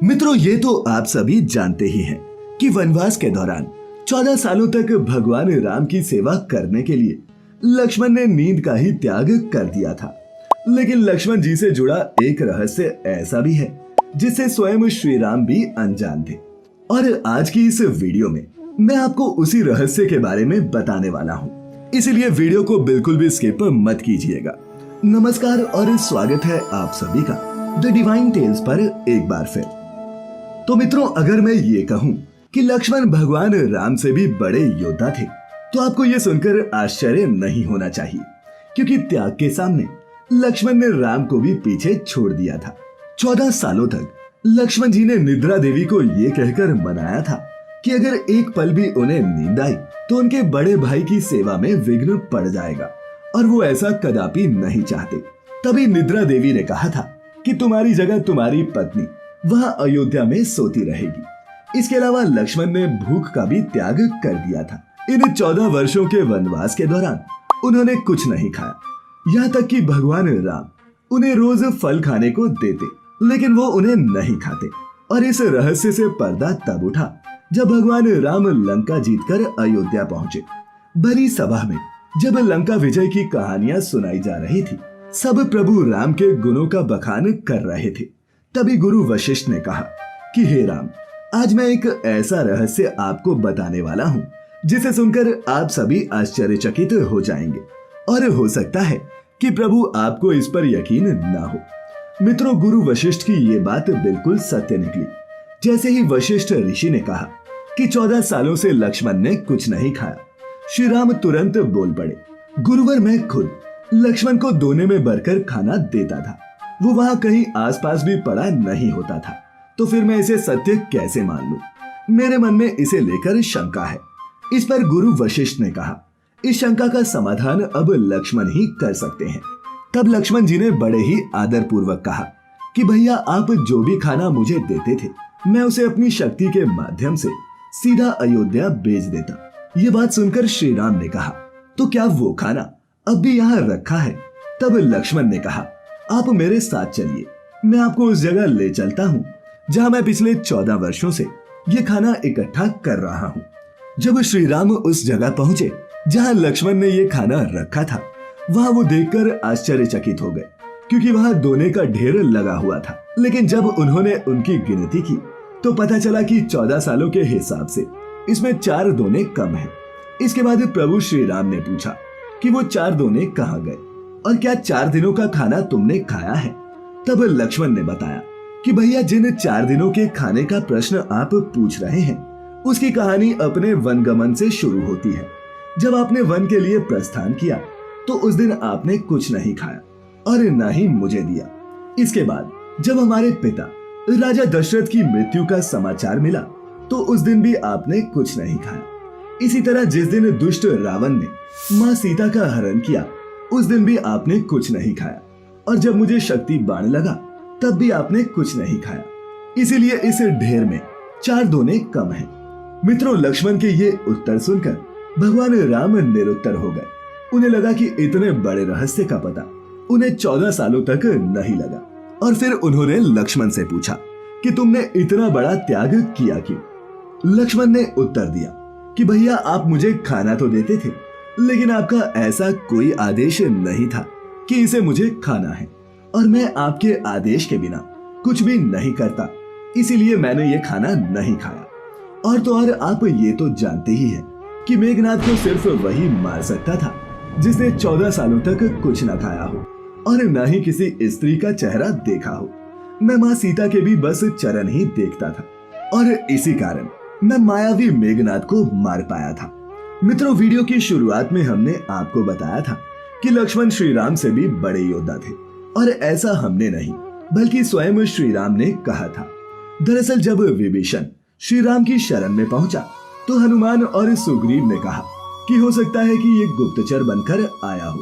मित्रों, ये तो आप सभी जानते ही हैं कि वनवास के दौरान 14 सालों तक भगवान राम की सेवा करने के लिए लक्ष्मण ने नींद का ही त्याग कर दिया था। लेकिन लक्ष्मण जी से जुड़ा एक रहस्य ऐसा भी है जिससे स्वयं श्री राम भी अनजान थे। और आज की इस वीडियो में मैं आपको उसी रहस्य के बारे में बताने वाला हूँ, इसलिए वीडियो को बिल्कुल भी स्किप मत कीजिएगा। नमस्कार और स्वागत है आप सभी का द डिवाइन टेल्स पर एक बार फिर। तो मित्रों, अगर मैं ये कहूं कि लक्ष्मण भगवान राम से भी बड़े योद्धा थे तो आपको ये सुनकर आश्चर्य नहीं होना चाहिए, क्योंकि त्याग के सामने लक्ष्मण ने राम को भी पीछे छोड़ दिया था। 14 सालों तक लक्ष्मण जी ने निद्रा देवी को ये कहकर मनाया था कि अगर एक पल भी उन्हें नींद आई तो उनके बड़े भाई की सेवा में विघ्न पड़ जाएगा, और वो ऐसा कदापि नहीं चाहते। तभी निद्रा देवी ने कहा था कि तुम्हारी जगह तुम्हारी पत्नी वहां अयोध्या में सोती रहेगी। इसके अलावा लक्ष्मण ने भूख का भी त्याग कर दिया था। इन 14 वर्षों के वनवास के दौरान उन्होंने कुछ नहीं खाया, यहाँ तक कि भगवान राम उन्हें रोज फल खाने को देते, लेकिन वो उन्हें नहीं खाते। और इस रहस्य से पर्दा तब उठा जब भगवान राम लंका जीतकर अयोध्या पहुंचे। भरी सभा में जब लंका विजय की कहानियां सुनाई जा रही थी, सब प्रभु राम के गुणों का बखान कर रहे थे। तभी गुरु वशिष्ठ ने कहा कि हे राम, आज मैं एक ऐसा रहस्य आपको बताने वाला हूँ जिसे सुनकर आप सभी आश्चर्यचकित हो जाएंगे, और हो सकता है कि प्रभु आपको इस पर यकीन ना हो। मित्रों, गुरु वशिष्ठ की ये बात बिल्कुल सत्य निकली। जैसे ही वशिष्ठ ऋषि ने कहा कि 14 सालों से लक्ष्मण ने कुछ नहीं खाया, श्री राम तुरंत बोल पड़े, गुरुवर, मैं खुद लक्ष्मण को दोने में भरकर खाना देता था। वो वहां कहीं आसपास भी पड़ा नहीं होता था, तो फिर मैं इसे सत्य कैसे मान लूं? मेरे मन में इसे लेकर शंका है। इस पर गुरु वशिष्ठ ने कहा, इस शंका का समाधान अब लक्ष्मण ही कर सकते हैं। तब लक्ष्मण जी ने बड़े ही आदर पूर्वक कहा कि भैया, आप जो भी खाना मुझे देते थे मैं उसे अपनी शक्ति के माध्यम से सीधा अयोध्या भेज देता। ये बात सुनकर श्री राम ने कहा, तो क्या वो खाना अब भी यहाँ रखा है? तब लक्ष्मण ने कहा, आप मेरे साथ चलिए, मैं आपको उस जगह ले चलता हूँ जहाँ मैं पिछले 14 वर्षों से ये खाना इकट्ठा कर रहा हूँ। जब श्री राम उस जगह पहुंचे जहाँ लक्ष्मण ने ये खाना रखा था, वहाँ वो देखकर आश्चर्यचकित हो गए, क्योंकि वहाँ दोने का ढेर लगा हुआ था। लेकिन जब उन्होंने उनकी गिनती की तो पता चला कि 14 सालों के हिसाब से इसमें 4 दोने कम हैं। इसके बाद प्रभु श्री राम ने पूछा कि वो 4 दोने कहाँ गए और क्या 4 दिनों का खाना तुमने खाया है? तब लक्ष्मण ने बताया कि भैया, जिन 4 दिनों के खाने का प्रश्न आप पूछ रहे हैं उसकी कहानी अपने वनगमन से शुरू होती है। जब आपने वन के लिए प्रस्थान किया तो उस दिन आपने कुछ नहीं खाया और न ही मुझे दिया। इसके बाद जब हमारे पिता राजा दशरथ की मृत्यु का समाचार मिला तो उस दिन भी आपने कुछ नहीं खाया। इसी तरह जिस दिन दुष्ट रावण ने माँ सीता का हरण किया उस दिन भी आपने कुछ नहीं खाया, और जब मुझे शक्ति बाण लगा तब भी आपने कुछ नहीं खाया। इसीलिए इस ढेर में 4 दोने कम हैं। मित्रों, लक्ष्मण के ये उत्तर सुनकर भगवान राम निरुत्तर हो गए। उन्हें लगा कि इतने बड़े रहस्य का पता उन्हें 14 सालों तक नहीं लगा, और फिर उन्होंने लक्ष्मण से पूछा कि तुमने इतना बड़ा त्याग किया क्यों? लक्ष्मण ने उत्तर दिया कि भैया, आप मुझे खाना तो देते थे, लेकिन आपका ऐसा कोई आदेश नहीं था कि इसे मुझे खाना है, और मैं आपके आदेश के बिना कुछ भी नहीं करता, इसीलिए मैंने ये खाना नहीं खाया। और तो और आप ये तो जानते ही हैं कि मेघनाद को सिर्फ वही मार सकता था जिसने 14 सालों तक कुछ न खाया हो और न ही किसी स्त्री का चेहरा देखा हो। मैं माँ सीता के भी बस चरण ही देखता था, और इसी कारण मैं मायावी मेघनाद को मार पाया था। मित्रों, वीडियो की शुरुआत में हमने आपको बताया था कि लक्ष्मण श्री राम से भी बड़े योद्धा थे, और ऐसा हमने नहीं बल्कि स्वयं श्री राम ने कहा था। दरअसल जब विभीषण श्री राम की शरण में पहुंचा तो हनुमान और सुग्रीव ने कहा कि हो सकता है कि ये गुप्तचर बनकर आया हो,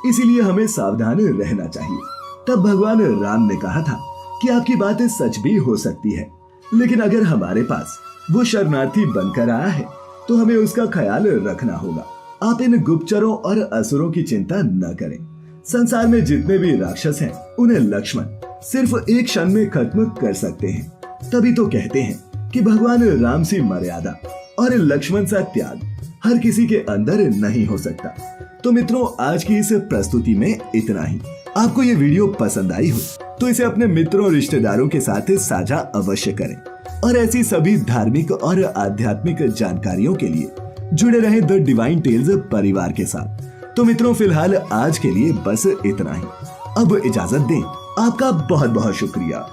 इसीलिए हमें सावधान रहना चाहिए। तब भगवान राम ने कहा था कि आपकी बात सच भी हो सकती है, लेकिन अगर हमारे पास वो शरणार्थी बनकर आया है तो हमें उसका ख्याल रखना होगा। आप इन गुप्तचरों और असुरों की चिंता न करें। संसार में जितने भी राक्षस हैं उन्हें लक्ष्मण सिर्फ एक क्षण में खत्म कर सकते हैं। तभी तो कहते हैं कि भगवान राम सी मर्यादा और लक्ष्मण सा त्याग हर किसी के अंदर नहीं हो सकता। तो मित्रों, आज की इस प्रस्तुति में इतना ही। आपको ये वीडियो पसंद आई हो तो इसे अपने मित्रों और रिश्तेदारों के साथ साझा अवश्य करें और ऐसी सभी धार्मिक और आध्यात्मिक जानकारियों के लिए जुड़े रहें द डिवाइन टेल्स परिवार के साथ। तो मित्रों, फिलहाल आज के लिए बस इतना ही। अब इजाजत दें। आपका बहुत बहुत शुक्रिया।